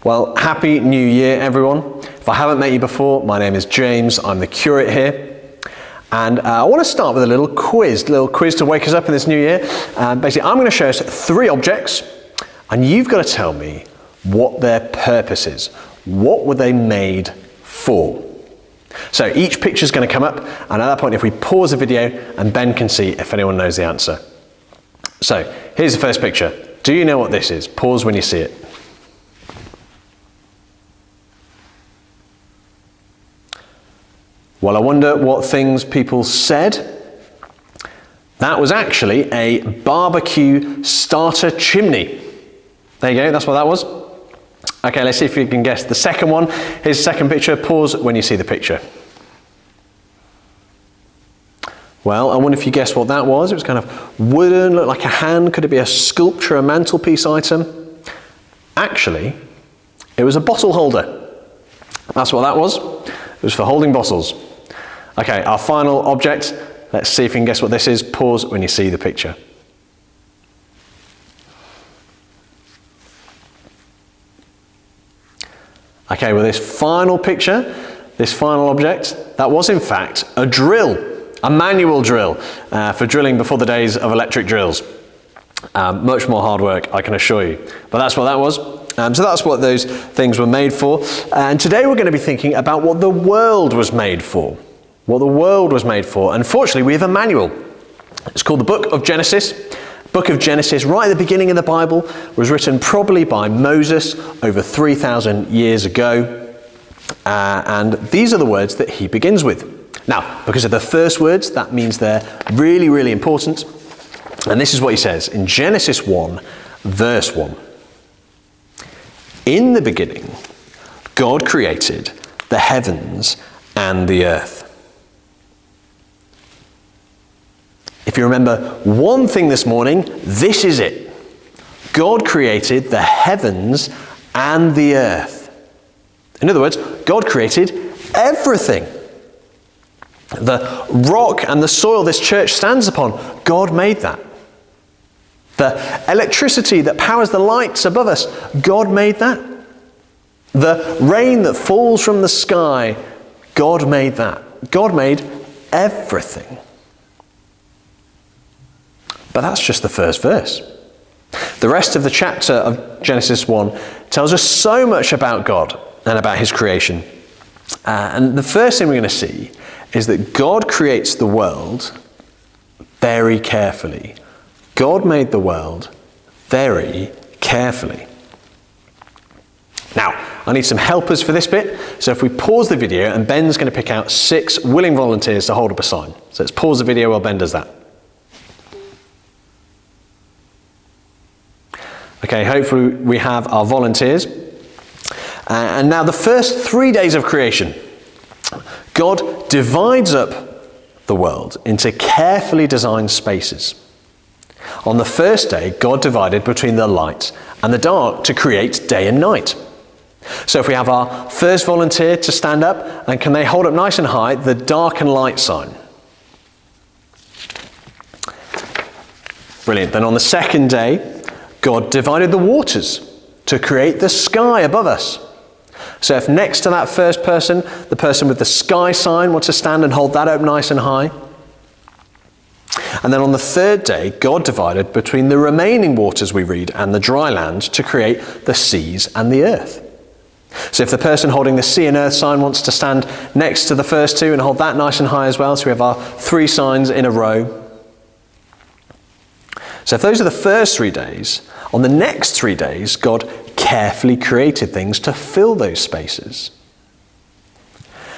Well, Happy New Year, everyone. If I haven't met you before, my name is James. I'm the curate here. And I want to start with a little quiz to wake us up in this new year. Basically, I'm going to show us 3 objects, and you've got to tell me what their purpose is. What were they made for? So each picture is going to come up, and at that point, if we pause the video, and Ben can see if anyone knows the answer. So here's the first picture. Do you know what this is? Pause when you see it. Well, I wonder what things people said. That was actually a barbecue starter chimney. There you go, that's what that was. Okay, let's see if you can guess the second one. Here's the second picture. Pause when you see the picture. Well, I wonder if you guessed what that was. It was kind of wooden, looked like a hand. Could it be a sculpture, a mantelpiece item? Actually, it was a bottle holder. That's what that was. It was for holding bottles. Okay, our final object. Let's see if you can guess what this is. Pause when you see the picture. Okay, well, this final picture, this final object, that was in fact a drill, a manual drill for drilling before the days of electric drills. Much more hard work, I can assure you. But that's what that was. So that's what those things were made for. And today we're going to be thinking about what the world was made for. What the world was made for. Unfortunately, we have a manual. It's called the Book of Genesis. Book of Genesis, right at the beginning of the Bible, was written probably by Moses over 3,000 years ago. And these are the words that he begins with. Now, because of the first words, that means they're really, really important. And this is what he says in Genesis 1, verse 1. In the beginning, God created the heavens and the earth. If you remember one thing this morning, this is it. God created the heavens and the earth. In other words, God created everything. The rock and the soil this church stands upon, God made that. The electricity that powers the lights above us, God made that. The rain that falls from the sky, God made that. God made everything. But that's just the first verse. The rest of the chapter of Genesis 1 tells us so much about God and about his creation. And the first thing we're going to see is that God creates the world very carefully. God made the world very carefully. Now, I need some helpers for this bit. So if we pause the video, and Ben's going to pick out 6 willing volunteers to hold up a sign. So let's pause the video while Ben does that. Okay, hopefully we have our volunteers. And now the first 3 days of creation, God divides up the world into carefully designed spaces. On the first day, God divided between the light and the dark to create day and night. So if we have our first volunteer to stand up, and can they hold up nice and high the dark and light sign? Brilliant. Then on the second day, God divided the waters to create the sky above us. So if next to that first person, the person with the sky sign wants to stand and hold that up nice and high. And then on the third day, God divided between the remaining waters we read and the dry land to create the seas and the earth. So if the person holding the sea and earth sign wants to stand next to the first 2 and hold that nice and high as well, so we have our 3 signs in a row. So if those are the first 3 days, on the next 3 days, God carefully created things to fill those spaces.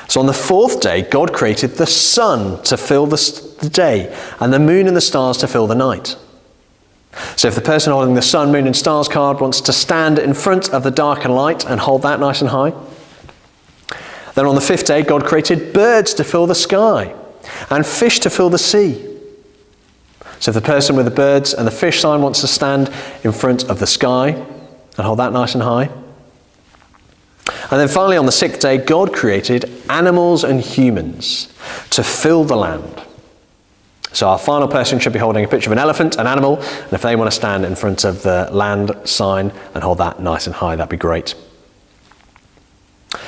So on the 4th day, God created the sun to fill the day, and the moon and the stars to fill the night. So if the person holding the sun, moon and stars card wants to stand in front of the dark and light and hold that nice and high. Then on the 5th day, God created birds to fill the sky and fish to fill the sea. So if the person with the birds and the fish sign wants to stand in front of the sky and hold that nice and high. And then finally on the 6th day, God created animals and humans to fill the land. So our final person should be holding a picture of an elephant, an animal, and if they want to stand in front of the land sign and hold that nice and high, that'd be great.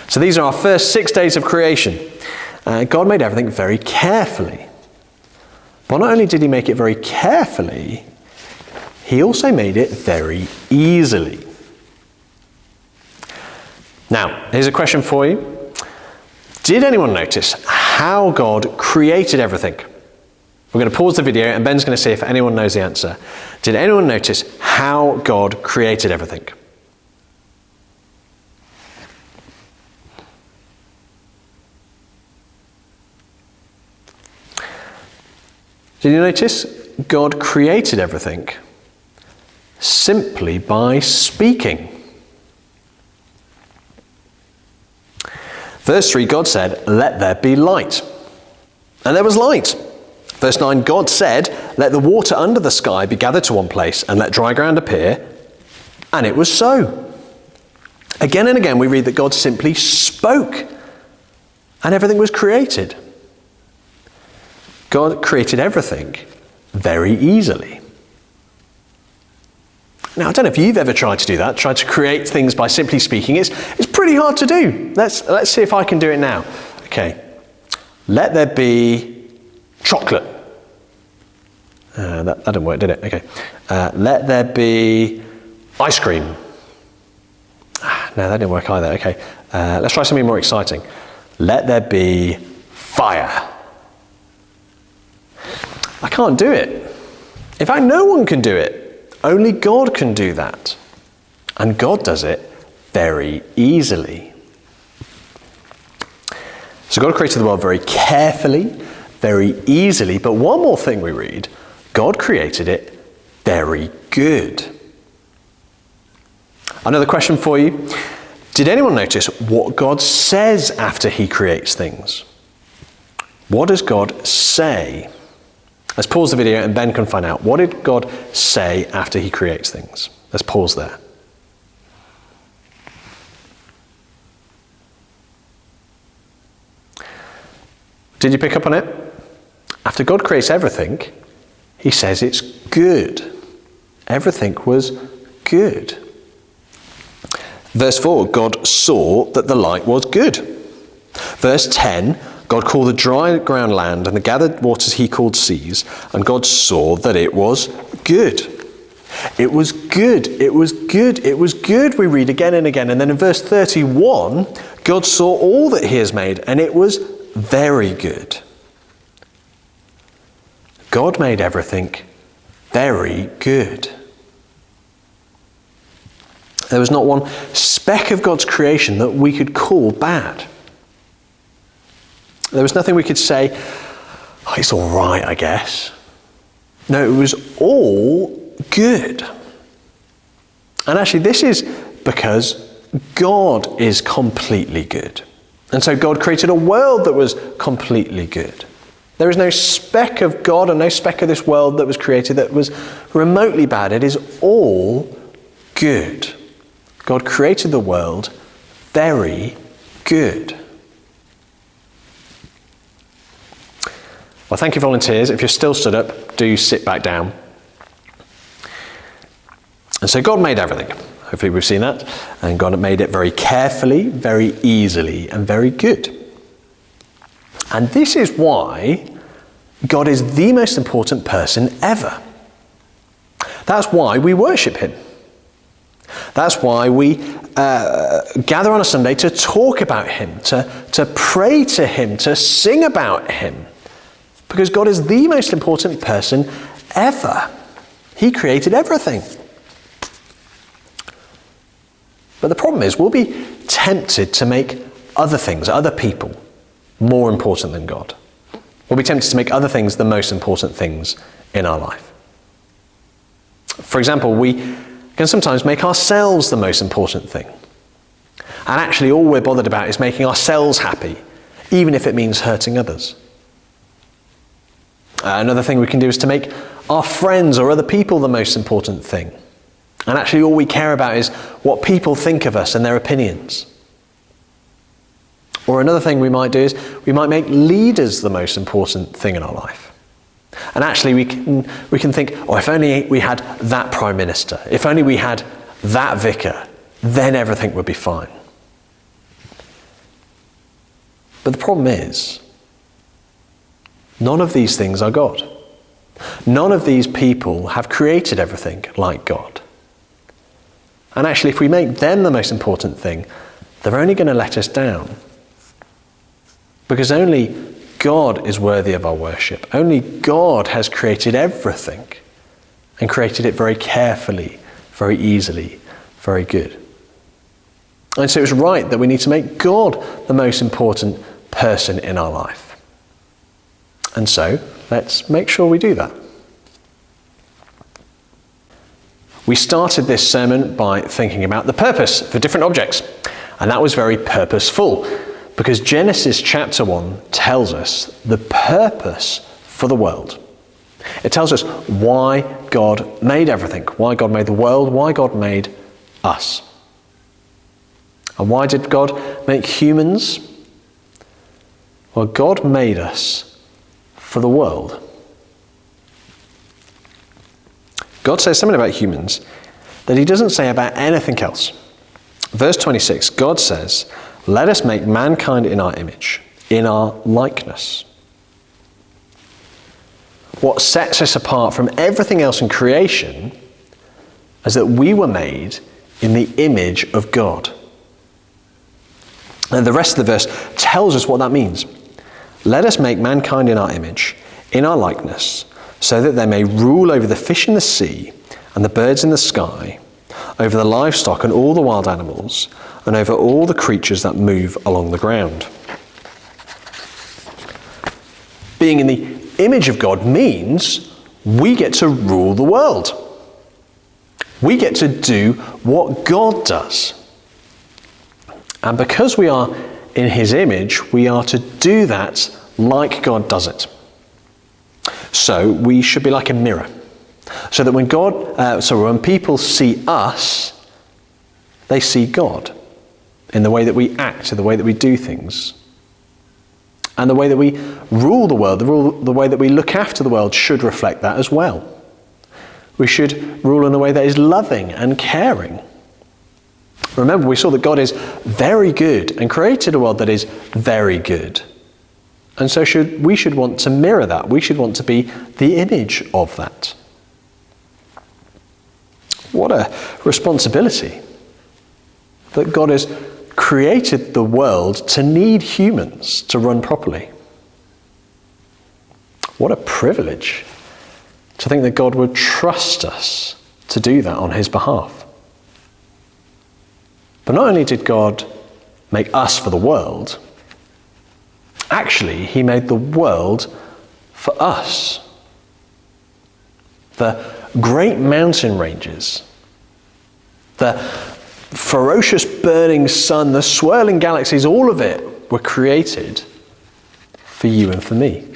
So these are our first 6 days of creation. God made everything very carefully. But not only did he make it very carefully, he also made it very easily. Now, here's a question for you. Did anyone notice how God created everything? We're going to pause the video and Ben's going to see if anyone knows the answer. Did anyone notice how God created everything? Did you notice God created everything simply by speaking? Verse 3, God said, "Let there be light." And there was light. Verse 9, God said, "Let the water under the sky be gathered to one place, and let dry ground appear." And it was so. Again and again we read that God simply spoke, and everything was created. God created everything very easily. Now, I don't know if you've ever tried to do that, tried to create things by simply speaking. It's pretty hard to do. Let's see if I can do it now. Okay. Let there be chocolate. That didn't work, did it? Okay. Let there be ice cream. No, that didn't work either. Okay. Let's try something more exciting. Let there be fire. I can't do it. In fact, no one can do it. Only God can do that. And God does it very easily. So God created the world very carefully, very easily. But one more thing we read, God created it very good. Another question for you. Did anyone notice what God says after he creates things? What does God say? Let's pause the video and Ben can find out. What did God say after he creates things? Let's pause there. Did you pick up on it? After God creates everything, he says it's good. Everything was good. Verse 4, God saw that the light was good. Verse 10, God called the dry ground land and the gathered waters he called seas, and God saw that it was good. It was good, it was good, it was good, we read again and again. And then in verse 31, God saw all that he has made, and it was very good. God made everything very good. There was not one speck of God's creation that we could call bad. There was nothing we could say, oh, it's all right, I guess. No, it was all good. And actually, this is because God is completely good. And so God created a world that was completely good. There is no speck of God and no speck of this world that was created that was remotely bad. It is all good. God created the world very good. Well, thank you, volunteers. If you're still stood up, do sit back down. And so God made everything. Hopefully we've seen that. And God made it very carefully, very easily, and very good. And this is why God is the most important person ever. That's why we worship him. That's why we gather on a Sunday to talk about him, to pray to him, to sing about him. Because God is the most important person ever. He created everything. But the problem is, we'll be tempted to make other things, other people, more important than God. We'll be tempted to make other things the most important things in our life. For example, we can sometimes make ourselves the most important thing. And actually all we're bothered about is making ourselves happy, even if it means hurting others. Another thing we can do is to make our friends or other people the most important thing. And actually all we care about is what people think of us and their opinions. Or another thing we might do is we might make leaders the most important thing in our life. And actually we can think, oh, if only we had that prime minister, if only we had that vicar, then everything would be fine. But the problem is, none of these things are God. None of these people have created everything like God. And actually, if we make them the most important thing, they're only going to let us down. Because only God is worthy of our worship. Only God has created everything and created it very carefully, very easily, very good. And so it's right that we need to make God the most important person in our life. And so let's make sure we do that. We started this sermon by thinking about the purpose for different objects. And that was very purposeful, because Genesis chapter 1 tells us the purpose for the world. It tells us why God made everything, why God made the world, why God made us. And why did God make humans? Well, God made us for the world. God says something about humans that he doesn't say about anything else. Verse 26, God says, "Let us make mankind in our image, in our likeness." What sets us apart from everything else in creation is that we were made in the image of God. And the rest of the verse tells us what that means. Let us make mankind in our image, in our likeness, so that they may rule over the fish in the sea and the birds in the sky, over the livestock and all the wild animals, and over all the creatures that move along the ground. Being in the image of God means we get to rule the world. We get to do what God does. And because we are in his image, we are to do that like God does it. So we should be like a mirror. So that when people see us, they see God in the way that we act, in the way that we do things. And the way that we rule the world, the way that we look after the world should reflect that as well. We should rule in a way that is loving and caring. Remember, we saw that God is very good and created a world that is very good. And so we should want to mirror that. We should want to be the image of that. What a responsibility that God has created the world to need humans to run properly. What a privilege to think that God would trust us to do that on his behalf. But not only did God make us for the world, actually he made the world for us. The great mountain ranges, the ferocious burning sun, the swirling galaxies, all of it were created for you and for me.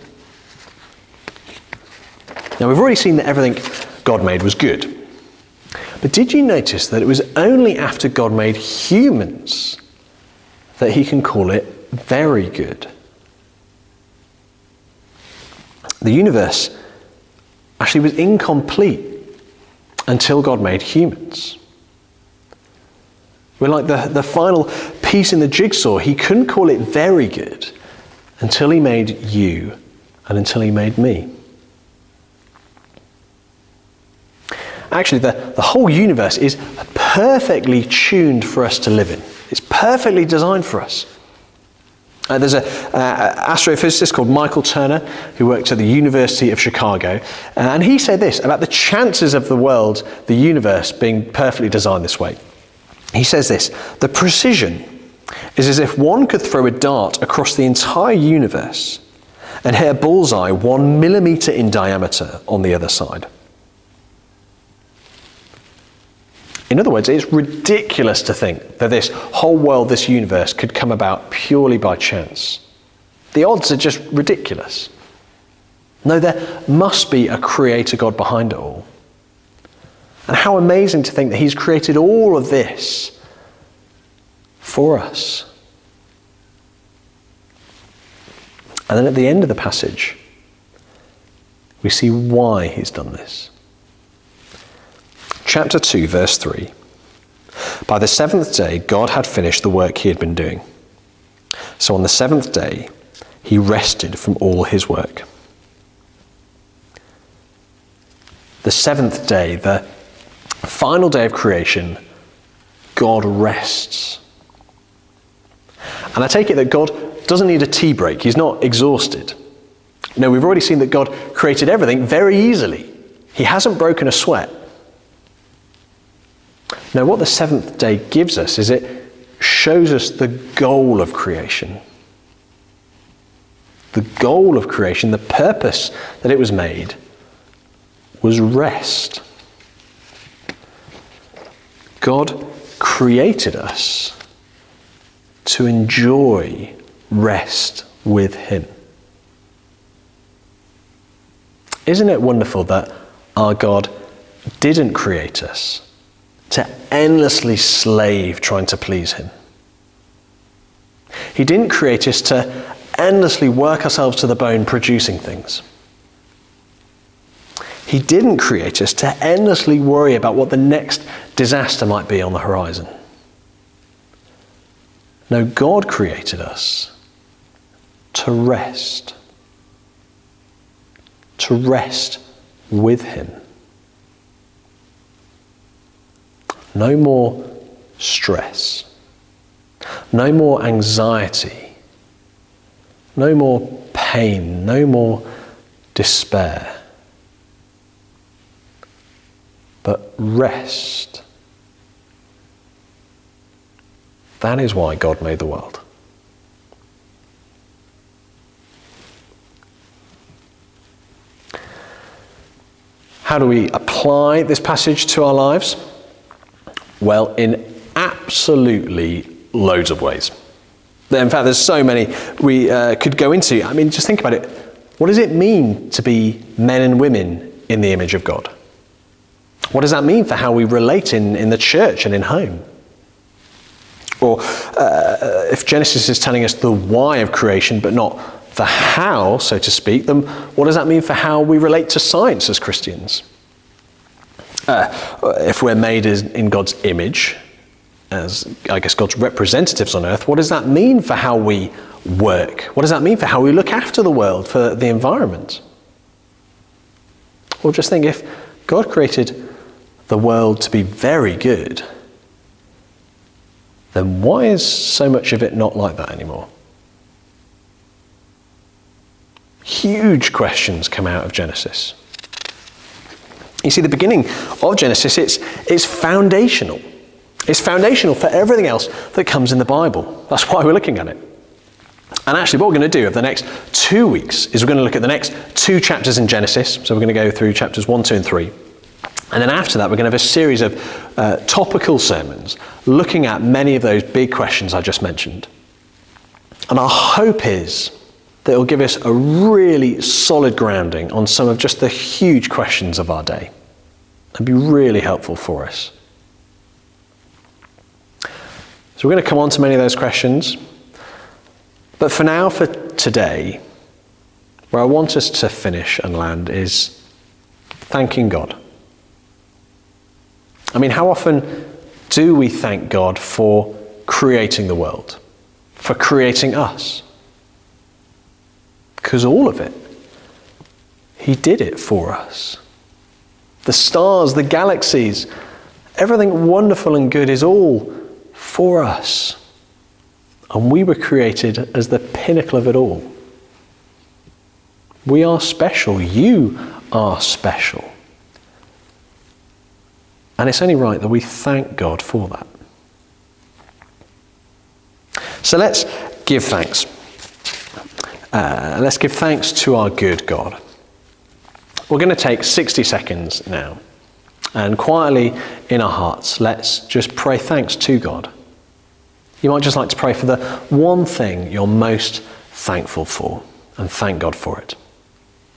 Now we've already seen that everything God made was good. But did you notice that it was only after God made humans that he can call it very good? The universe actually was incomplete until God made humans. We're like the final piece in the jigsaw. He couldn't call it very good until he made you and until he made me. Actually, the whole universe is perfectly tuned for us to live in. It's perfectly designed for us. There's an astrophysicist called Michael Turner who works at the University of Chicago, and he said this about the chances of the world, the universe, being perfectly designed this way. He says this: the precision is as if one could throw a dart across the entire universe and hit a bullseye 1 millimeter in diameter on the other side. In other words, it's ridiculous to think that this whole world, this universe, could come about purely by chance. The odds are just ridiculous. No, there must be a creator God behind it all. And how amazing to think that he's created all of this for us. And then at the end of the passage, we see why he's done this. Chapter 2, verse 3. By the seventh day, God had finished the work he had been doing. So on the seventh day, he rested from all his work. The seventh day, the final day of creation, God rests. And I take it that God doesn't need a tea break. He's not exhausted. No, we've already seen that God created everything very easily. He hasn't broken a sweat. Now, what the seventh day gives us is it shows us the goal of creation. The goal of creation, the purpose that it was made, was rest. God created us to enjoy rest with him. Isn't it wonderful that our God didn't create us to endlessly slave trying to please him? He didn't create us to endlessly work ourselves to the bone producing things. He didn't create us to endlessly worry about what the next disaster might be on the horizon. No, God created us to rest. To rest with him. No more stress. No more anxiety. No more pain. No more despair. But rest. That is why God made the world. How do we apply this passage to our lives? Well, in absolutely loads of ways. In fact, there's so many we could go into. I mean, just think about it. What does it mean to be men and women in the image of God? What does that mean for how we relate in the church and in home? Or if Genesis is telling us the why of creation, but not the how, so to speak, then what does that mean for how we relate to science as Christians? If we're made in God's image, as I guess God's representatives on earth, what does that mean for how we work? What does that mean for how we look after the world, for the environment? Or just think, if God created the world to be very good, then why is so much of it not like that anymore? Huge questions come out of Genesis. You see, the beginning of Genesis, it's foundational. It's foundational for everything else that comes in the Bible. That's why we're looking at it. And actually, what we're going to do over the next 2 weeks is we're going to look at the next 2 chapters in Genesis. So we're going to go through chapters 1, 2, and 3. And then after that, we're going to have a series of topical sermons looking at many of those big questions I just mentioned. And our hope is that it will give us a really solid grounding on some of just the huge questions of our day. It'll be really helpful for us. So we're going to come on to many of those questions. But for now, for today, where I want us to finish and land is thanking God. I mean, how often do we thank God for creating the world, for creating us? Because all of it, he did it for us. The stars, the galaxies, everything wonderful and good is all for us. And we were created as the pinnacle of it all. We are special. You are special. And it's only right that we thank God for that. So let's give thanks. Let's give thanks to our good God. We're going to take 60 seconds now. And quietly in our hearts, let's just pray thanks to God. You might just like to pray for the one thing you're most thankful for and thank God for it.